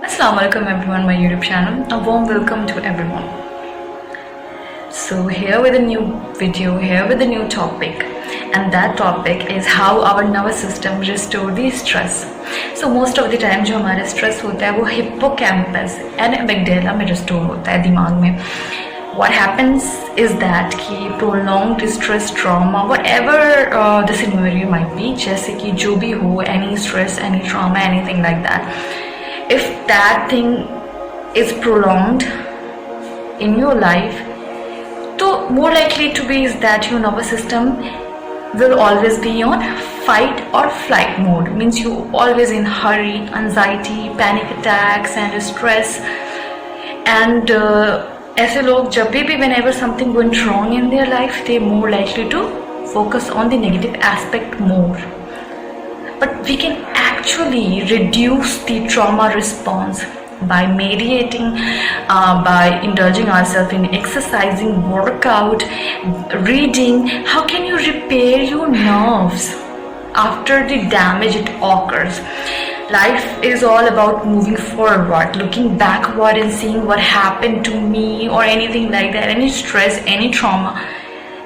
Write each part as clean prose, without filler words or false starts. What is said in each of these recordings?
Assalamu alaikum everyone, my YouTube channel. A warm welcome to everyone. So here with a new video, here with a new topic, and that topic is how our nervous system restore the stress. So most of the time जो हमारा stress होता है वो hippocampus and amygdala में restore होता है दिमाग में. What happens is that कि prolonged stress, trauma, whatever the scenario might be, जैसे कि जो भी हो, any stress, any trauma, anything like that, if that thing is prolonged in your life, so more likely to be is that your nervous system will always be on fight or flight mode. Means you always in hurry, anxiety, panic attacks and stress. And ऐसे लोग जब भी whenever something went wrong in their life, they more likely to focus on the negative aspect more. But we can actually reduce the trauma response by mediating, by indulging ourselves in exercising, workout, reading. How can you repair your nerves after the damage it occurs? Life is all about moving forward, looking backward and seeing what happened to me or anything like that. Any stress, any trauma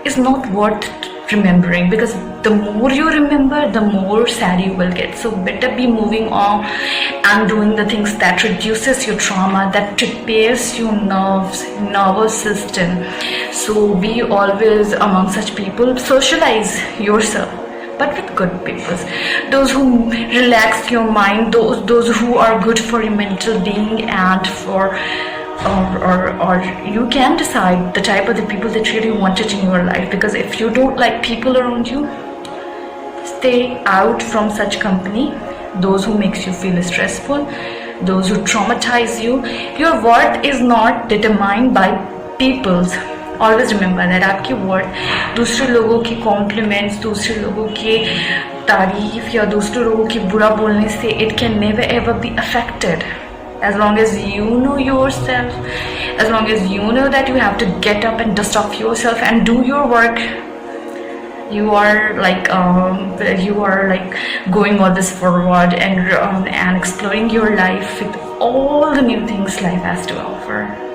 is not worth remembering, because the more you remember, the more sad you will get. So better be moving on and doing the things that reduces your trauma, that repairs your nervous system. So be always among such people. Socialize yourself, but with good people, those who relax your mind, those who are good for your mental being and for or you can decide the type of the people that really want it in your life. Because if you don't like people around you, stay out from such company, those who makes you feel stressful, those who traumatize you. Your worth is not determined by people's. Always remember that आपकी worth दूसरे लोगों की compliments, दूसरे लोगों की तारीफ या दूसरे लोगों की बुरा बोलने से it can never ever be affected. As long as you know yourself, as long as you know that you have to get up and dust off yourself and do your work, you are like going all this forward and exploring your life with all the new things life has to offer.